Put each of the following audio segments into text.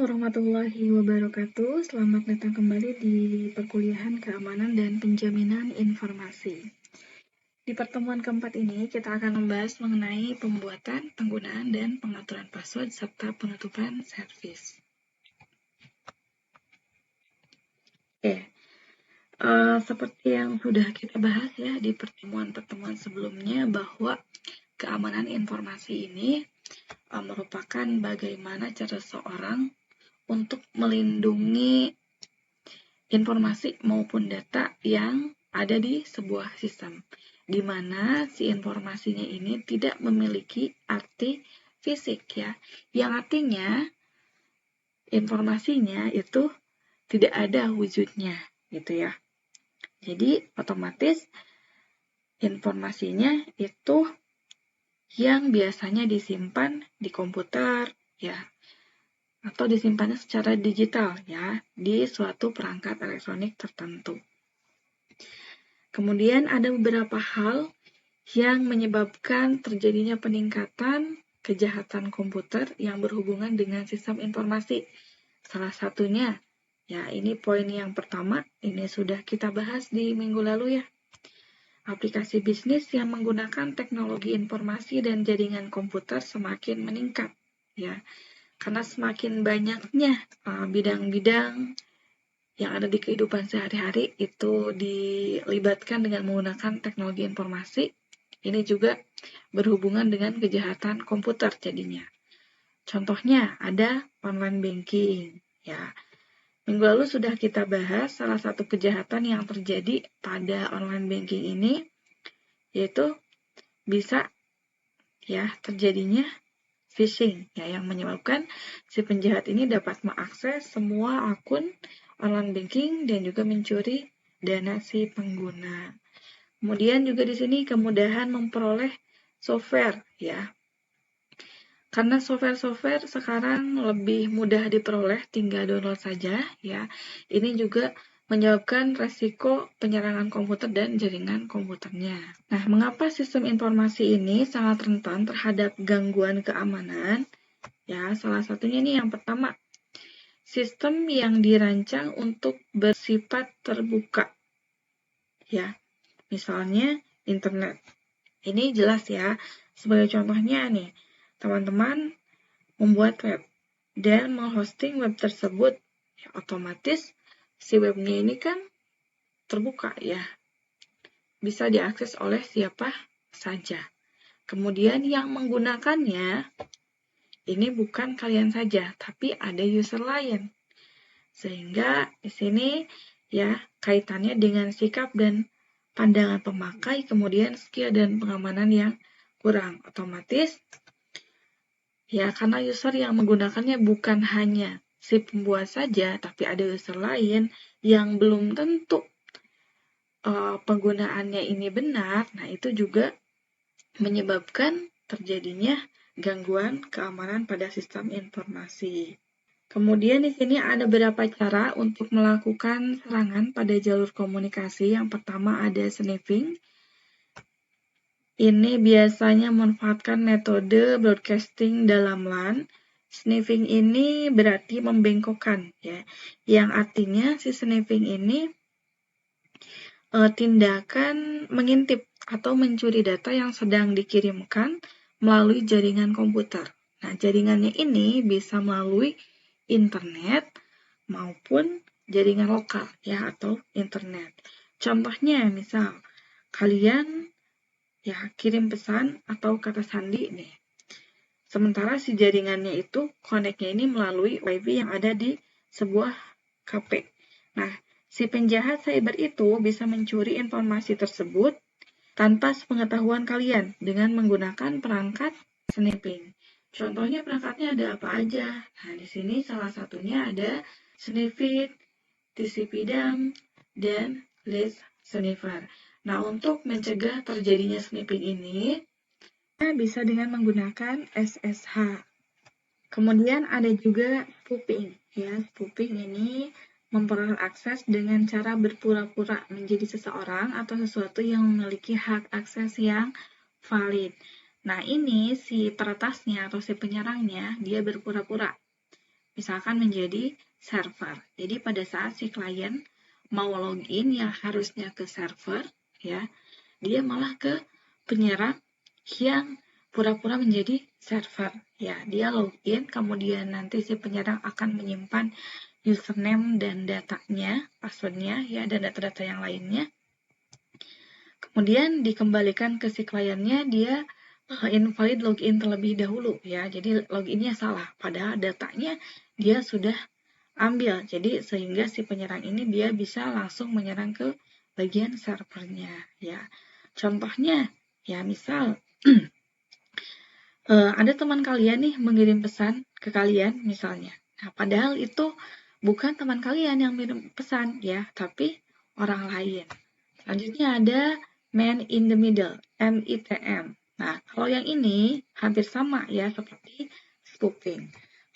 warahmatullahi wabarakatuh. Selamat datang kembali di perkuliahan keamanan dan penjaminan informasi. Di pertemuan keempat ini, kita akan membahas mengenai pembuatan, penggunaan, dan pengaturan password serta penutupan servis. Seperti yang sudah kita bahas ya di pertemuan-pertemuan sebelumnya, bahwa keamanan informasi ini merupakan bagaimana cara seorang untuk melindungi informasi maupun data yang ada di sebuah sistem, di mana si informasinya ini tidak memiliki arti fisik ya, yang artinya informasinya itu tidak ada wujudnya gitu ya. Jadi otomatis informasinya itu yang biasanya disimpan di komputer ya, atau disimpannya secara digital ya di suatu perangkat elektronik tertentu. Kemudian ada beberapa hal yang menyebabkan terjadinya peningkatan kejahatan komputer yang berhubungan dengan sistem informasi. Salah satunya, ya ini poin yang pertama, ini sudah kita bahas di minggu lalu ya. Aplikasi bisnis yang menggunakan teknologi informasi dan jaringan komputer semakin meningkat ya. Karena semakin banyaknya bidang-bidang yang ada di kehidupan sehari-hari itu dilibatkan dengan menggunakan teknologi informasi, ini juga berhubungan dengan kejahatan komputer jadinya. Contohnya ada online banking ya. Minggu lalu sudah kita bahas salah satu kejahatan yang terjadi pada online banking ini, yaitu bisa ya terjadinya phishing ya, yang menyebabkan si penjahat ini dapat mengakses semua akun online banking dan juga mencuri dana si pengguna. Kemudian juga di sini kemudahan memperoleh software ya. Karena software sekarang lebih mudah diperoleh, tinggal download saja ya. Ini juga menyebabkan resiko penyerangan komputer dan jaringan komputernya. Nah, mengapa sistem informasi ini sangat rentan terhadap gangguan keamanan? Ya, salah satunya nih yang pertama, sistem yang dirancang untuk bersifat terbuka. Ya, misalnya internet. Ini jelas ya. Sebagai contohnya nih, teman-teman membuat web dan menghosting web tersebut, ya, otomatis si webnya ini kan terbuka ya, bisa diakses oleh siapa saja. Kemudian yang menggunakannya ini bukan kalian saja, tapi ada user lain. Sehingga di sini ya kaitannya dengan sikap dan pandangan pemakai, kemudian skill dan pengamanan yang kurang. Otomatis ya karena user yang menggunakannya bukan hanya si pembuat saja, tapi ada user lain yang belum tentu penggunaannya ini benar. Nah, itu juga menyebabkan terjadinya gangguan keamanan pada sistem informasi. Kemudian di sini ada beberapa cara untuk melakukan serangan pada jalur komunikasi. Yang pertama ada sniffing. Ini biasanya memanfaatkan metode broadcasting dalam LAN. Sniffing ini berarti membengkokkan ya. Yang artinya si sniffing ini tindakan mengintip atau mencuri data yang sedang dikirimkan melalui jaringan komputer. Nah, jaringannya ini bisa melalui internet maupun jaringan lokal ya atau internet. Contohnya misal kalian ya kirim pesan atau kata sandi nih. Sementara si jaringannya itu connect-nya ini melalui WiFi yang ada di sebuah HP. Nah, si penjahat cyber itu bisa mencuri informasi tersebut tanpa sepengetahuan kalian dengan menggunakan perangkat sniffing. Contohnya perangkatnya ada apa aja? Nah, di sini salah satunya ada Sniffit, TCP/DAM, dan List Sniffer. Nah, untuk mencegah terjadinya sniffing ini, kita bisa dengan menggunakan SSH. Kemudian ada juga spoofing. Ya, spoofing ini memperoleh akses dengan cara berpura-pura menjadi seseorang atau sesuatu yang memiliki hak akses yang valid. Nah, ini si peretasnya atau si penyerangnya, dia berpura-pura. misalkan menjadi server. Jadi pada saat si klien mau login yang harusnya ke server, ya, dia malah ke penyerang yang pura-pura menjadi server. Ya, dia login, kemudian nanti si penyerang akan menyimpan username dan datanya, passwordnya, ya, dan data-data yang lainnya. Kemudian dikembalikan ke si kliennya, dia invalid login terlebih dahulu, ya. Jadi loginnya salah, padahal datanya dia sudah ambil. Jadi sehingga si penyerang ini dia bisa langsung menyerang ke bagian servernya, ya. Contohnya, ya misal ada teman kalian nih mengirim pesan ke kalian misalnya. Nah, padahal itu bukan teman kalian yang mengirim pesan, ya, tapi orang lain. Selanjutnya ada man in the middle, MITM. Nah, kalau yang ini hampir sama ya seperti spoofing.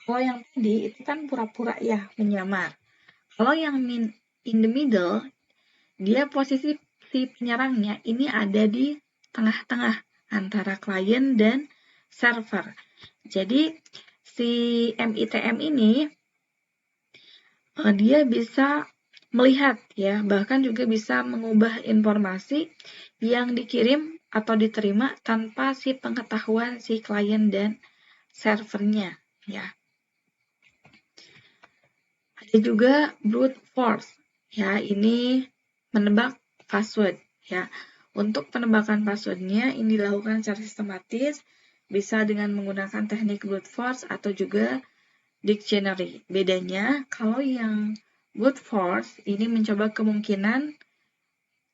Kalau yang tadi itu kan pura-pura ya menyamar. Kalau yang in the middle, dia posisi si penyerangnya ini ada di tengah-tengah antara klien dan server. Jadi si MITM ini dia bisa melihat ya, bahkan juga bisa mengubah informasi yang dikirim atau diterima tanpa si pengetahuan si klien dan servernya ya. Ada juga brute force ya, ini menebak password ya. Untuk penebakan passwordnya ini dilakukan secara sistematis, bisa dengan menggunakan teknik brute force atau juga dictionary. Bedanya kalau yang brute force ini mencoba kemungkinan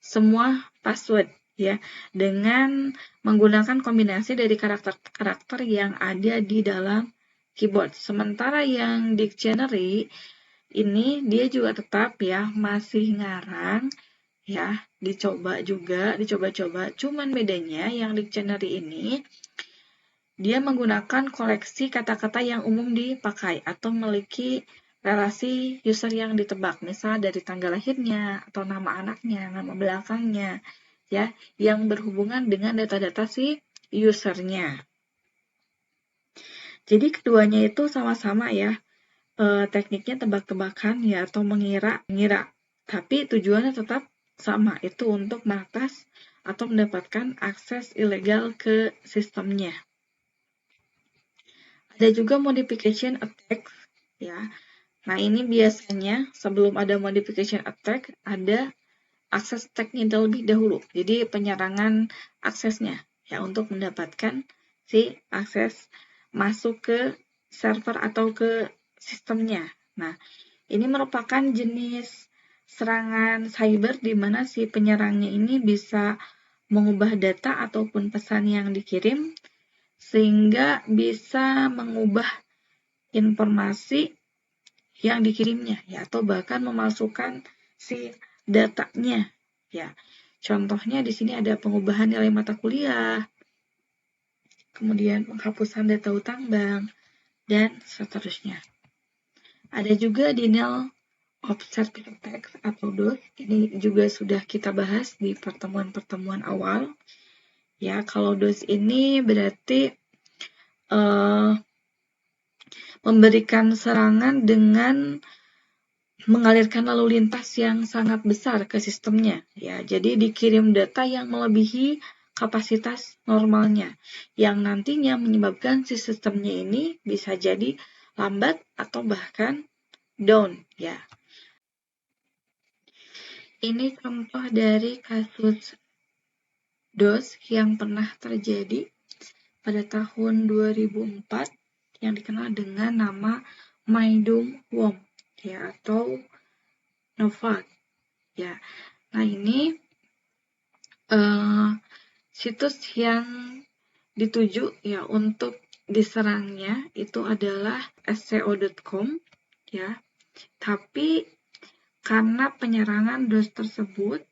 semua password ya dengan menggunakan kombinasi dari karakter-karakter yang ada di dalam keyboard. Sementara yang dictionary ini dia juga tetap ya masih ngarang ya, dicoba-coba. Cuman bedanya yang dictionary ini dia menggunakan koleksi kata-kata yang umum dipakai atau memiliki relasi user yang ditebak, misal dari tanggal lahirnya atau nama anaknya, nama belakangnya, ya, yang berhubungan dengan data-data si usernya. Jadi keduanya itu sama-sama ya, tekniknya tebak-tebakan ya atau mengira, tapi tujuannya tetap sama, itu untuk meretas atau mendapatkan akses ilegal ke sistemnya. Ada juga modification attack ya. Nah, ini biasanya sebelum ada modification attack ada akses attack-nya terlebih dahulu. Jadi penyerangan aksesnya ya untuk mendapatkan si akses masuk ke server atau ke sistemnya. Nah, ini merupakan jenis serangan cyber di mana si penyerangnya ini bisa mengubah data ataupun pesan yang dikirim sehingga bisa mengubah informasi yang dikirimnya ya atau bahkan memalsukan si datanya ya. Contohnya di sini ada pengubahan nilai mata kuliah, kemudian penghapusan data utang bank dan seterusnya. Ada juga denial of service attack atau DOS. Ini juga sudah kita bahas di pertemuan-pertemuan awal. Ya, kalau DOS ini berarti memberikan serangan dengan mengalirkan lalu lintas yang sangat besar ke sistemnya. Ya, jadi dikirim data yang melebihi kapasitas normalnya, yang nantinya menyebabkan si sistemnya ini bisa jadi lambat atau bahkan down. Ya, ini contoh dari kasus DOS yang pernah terjadi pada tahun 2004 yang dikenal dengan nama Maidum Worm ya atau Nova ya. Nah, ini situs yang dituju ya untuk diserangnya itu adalah sco.com ya. Tapi karena penyerangan DOS tersebut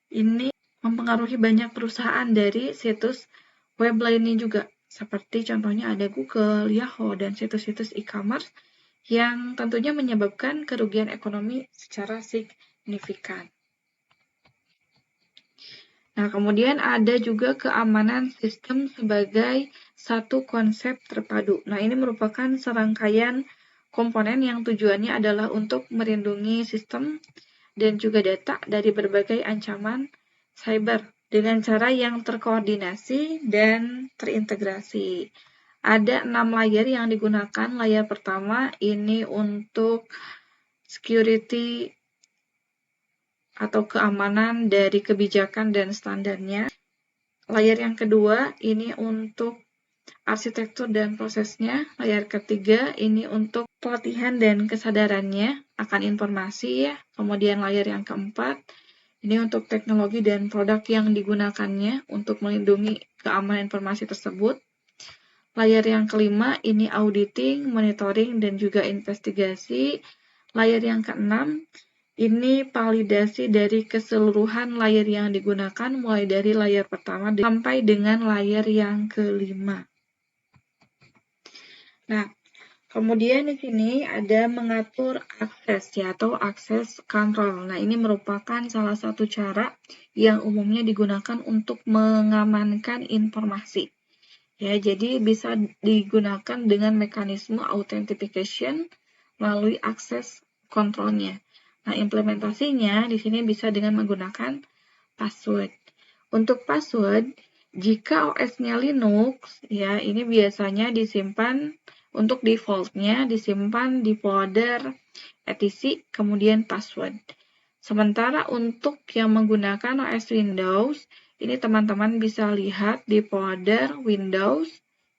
ini mempengaruhi banyak perusahaan dari situs web lainnya juga. Seperti contohnya ada Google, Yahoo, dan situs-situs e-commerce yang tentunya menyebabkan kerugian ekonomi secara signifikan. Nah, kemudian ada juga keamanan sistem sebagai satu konsep terpadu. Nah, ini merupakan serangkaian komponen yang tujuannya adalah untuk melindungi sistem dan juga data dari berbagai ancaman cyber dengan cara yang terkoordinasi dan terintegrasi. Ada 6 layer yang digunakan. Layer pertama ini untuk security atau keamanan dari kebijakan dan standarnya. Layer yang kedua ini untuk arsitektur dan prosesnya. Layer ketiga ini untuk pelatihan dan kesadarannya akan informasi ya. Kemudian layer yang keempat ini untuk teknologi dan produk yang digunakannya untuk melindungi keamanan informasi tersebut. Layer yang kelima ini auditing, monitoring, dan juga investigasi. Layer yang keenam ini validasi dari keseluruhan layer yang digunakan, mulai dari layer pertama sampai dengan layer yang kelima. Nah, kemudian di sini ada mengatur akses ya, atau akses control. Nah, ini merupakan salah satu cara yang umumnya digunakan untuk mengamankan informasi. Ya, jadi bisa digunakan dengan mekanisme authentication melalui akses kontrolnya. Nah, implementasinya di sini bisa dengan menggunakan password. Untuk password, jika OS-nya Linux, ya ini biasanya disimpan untuk default-nya disimpan di folder etc, kemudian password. Sementara untuk yang menggunakan OS Windows, ini teman-teman bisa lihat di folder Windows,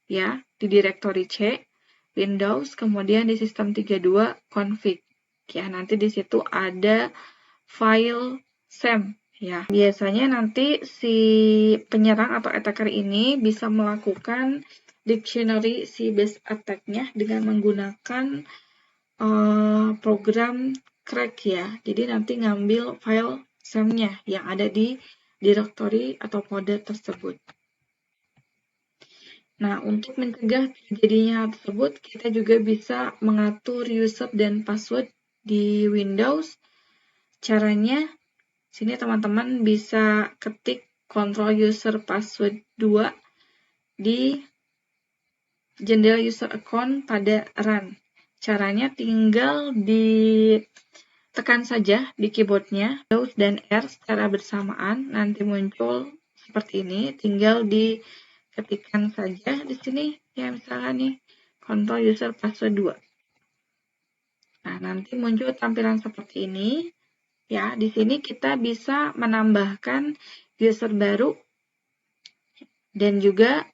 ya, di directory C, Windows, kemudian di sistem 32 config. Ya, nanti di situ ada file SAM. Ya, biasanya nanti si penyerang atau attacker ini bisa melakukan dictionary C-based attack-nya dengan menggunakan program crack ya. Jadi nanti ngambil file SAM-nya yang ada di directory atau folder tersebut. Nah, untuk mencegah terjadinya hal tersebut, kita juga bisa mengatur user dan password di Windows. Caranya, sini teman-teman bisa ketik control user password 2 di jendela user account pada run. Caranya tinggal ditekan saja di keyboardnya, Windows dan R secara bersamaan, nanti muncul seperti ini, tinggal diketikkan saja di sini, ya misalnya nih, control user password 2. Nah, nanti muncul tampilan seperti ini. Ya, di sini kita bisa menambahkan user baru dan juga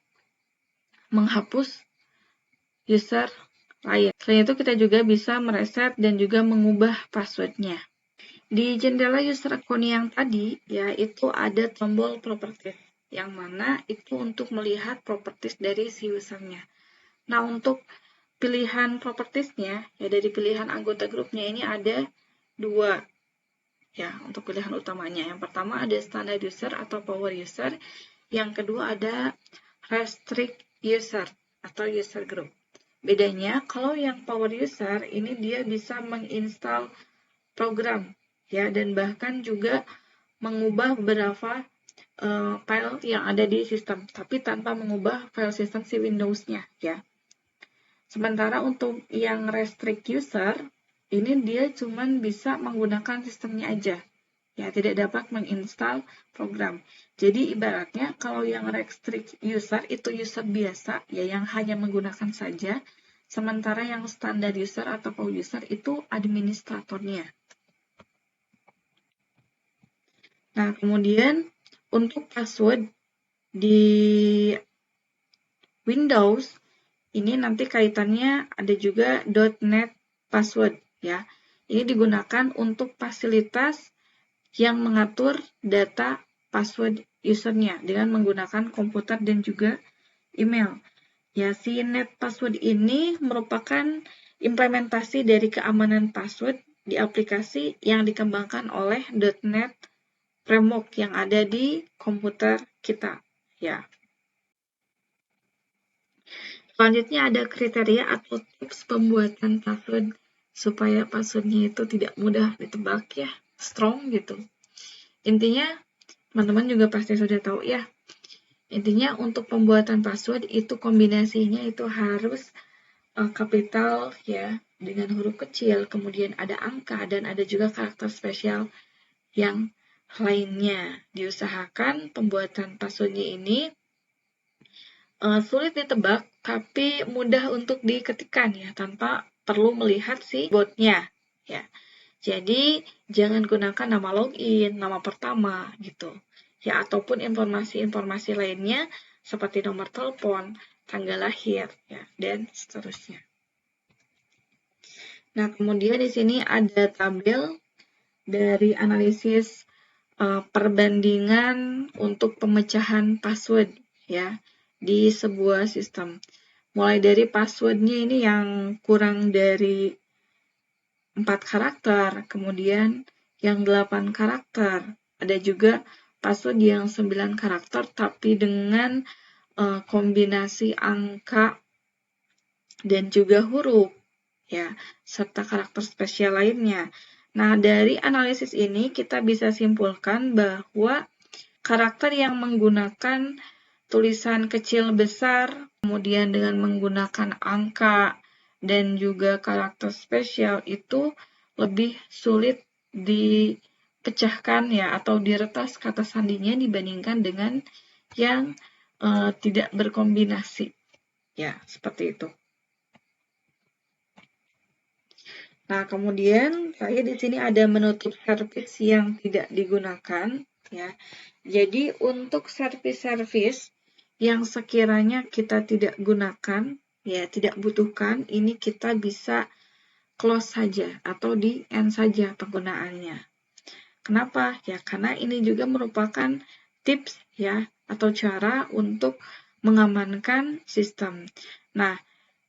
menghapus user lain. Selain itu kita juga bisa mereset dan juga mengubah passwordnya. Di jendela user account yang tadi, yaitu ada tombol properties, yang mana itu untuk melihat properties dari si usernya. Nah, untuk pilihan propertiesnya, ya dari pilihan anggota grupnya ini ada 2. Ya, untuk pilihan utamanya. Yang pertama ada standard user atau power user. Yang kedua ada restrict user atau user group. Bedanya, kalau yang power user ini dia bisa menginstal program ya, dan bahkan juga mengubah beberapa file yang ada di sistem, tapi tanpa mengubah file sistem si Windows-nya ya. Sementara untuk yang restrict user, ini dia cuman bisa menggunakan sistemnya aja. Ya, tidak dapat menginstal program. Jadi ibaratnya kalau yang restrict user itu user biasa, ya yang hanya menggunakan saja. Sementara yang standar user atau power user itu administratornya. Nah, kemudian untuk password di Windows, ini nanti kaitannya ada juga .NET password ya. Ini digunakan untuk fasilitas yang mengatur data password usernya dengan menggunakan komputer dan juga email. Ya, si net password ini merupakan implementasi dari keamanan password di aplikasi yang dikembangkan oleh .NET Framework yang ada di komputer kita. Ya. Selanjutnya ada kriteria atau tips pembuatan password supaya passwordnya itu tidak mudah ditebak ya, strong gitu. Intinya, teman-teman juga pasti sudah tahu ya. Intinya untuk pembuatan password itu kombinasinya itu harus kapital ya, dengan huruf kecil, kemudian ada angka, dan ada juga karakter spesial yang lainnya. Diusahakan pembuatan passwordnya ini sulit ditebak, tapi mudah untuk diketikkan ya, tanpa perlu melihat si botnya ya. Jadi jangan gunakan nama login, nama pertama gitu ya, ataupun informasi-informasi lainnya seperti nomor telepon, tanggal lahir ya, dan seterusnya. Nah, kemudian di sini ada tabel dari analisis perbandingan untuk pemecahan password ya di sebuah sistem. Mulai dari passwordnya ini yang kurang dari 4 karakter, kemudian yang 8 karakter. Ada juga password yang 9 karakter tapi dengan kombinasi angka dan juga huruf ya, serta karakter spesial lainnya. Nah, dari analisis ini kita bisa simpulkan bahwa karakter yang menggunakan tulisan kecil besar, kemudian dengan menggunakan angka dan juga karakter spesial itu lebih sulit dipecahkan ya, atau diretas kata sandinya dibandingkan dengan yang tidak berkombinasi. Ya, seperti itu. Nah, kemudian saya di sini ada menutup servis yang tidak digunakan ya. Jadi untuk servis-servis yang sekiranya kita tidak gunakan ya, tidak butuhkan, ini kita bisa close saja atau di end saja penggunaannya. Kenapa? Ya karena ini juga merupakan tips ya atau cara untuk mengamankan sistem. Nah,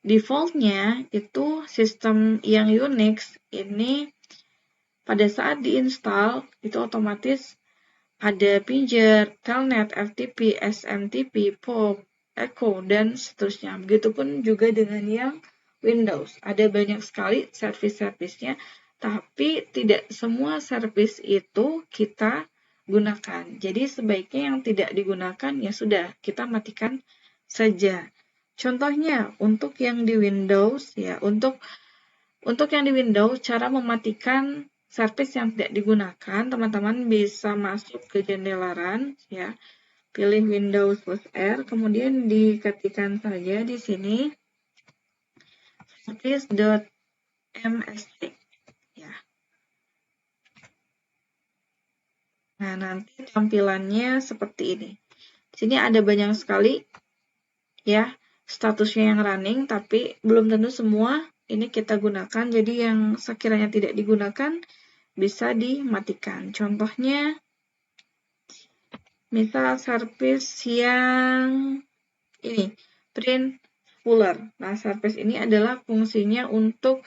defaultnya itu sistem yang Unix ini pada saat diinstal itu otomatis ada Pager, Telnet, FTP, SMTP, POP, Echo, dan seterusnya. Begitupun juga dengan yang Windows. Ada banyak sekali servis-servisnya, tapi tidak semua servis itu kita gunakan. Jadi sebaiknya yang tidak digunakan ya sudah, kita matikan saja. Contohnya untuk yang di Windows ya, untuk yang di Windows cara mematikan servis yang tidak digunakan, teman-teman bisa masuk ke jendela Run ya. Pilih Windows plus R, kemudian diketikkan saja di sini service.msc ya. Nah, nanti tampilannya seperti ini. Di sini ada banyak sekali ya statusnya yang running, tapi belum tentu semua ini kita gunakan. Jadi yang sekiranya tidak digunakan bisa dimatikan. Contohnya misal service yang ini print spooler. Nah, service ini adalah fungsinya untuk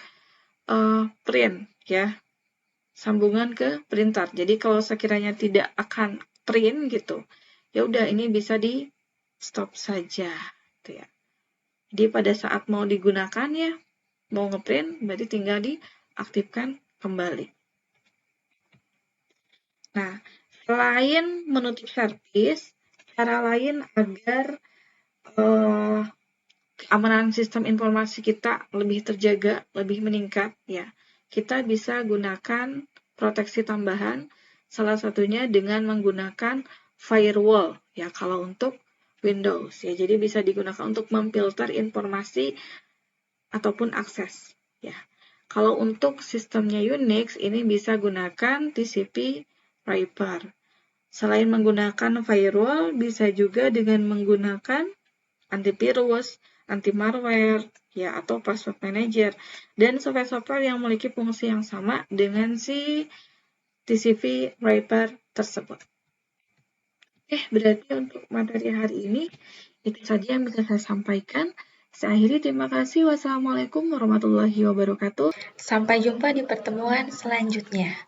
print ya, sambungan ke printer. Jadi kalau sekiranya tidak akan print gitu, ya udah ini bisa di stop saja gitu ya. Jadi pada saat mau digunakan ya, mau ngeprint berarti tinggal diaktifkan kembali. Nah, selain menutup servis, cara lain agar keamanan sistem informasi kita lebih terjaga, lebih meningkat ya. Kita bisa gunakan proteksi tambahan, salah satunya dengan menggunakan firewall ya kalau untuk Windows ya. Jadi bisa digunakan untuk memfilter informasi ataupun akses ya. Kalau untuk sistemnya Unix ini bisa gunakan TCP Viper. Selain menggunakan firewall, bisa juga dengan menggunakan antivirus, anti-malware, ya, atau password manager, dan software-software yang memiliki fungsi yang sama dengan si TCP Viper tersebut. Berarti untuk materi hari ini, itu saja yang bisa saya sampaikan. Saya akhiri, terima kasih. Wassalamualaikum warahmatullahi wabarakatuh. Sampai jumpa di pertemuan selanjutnya.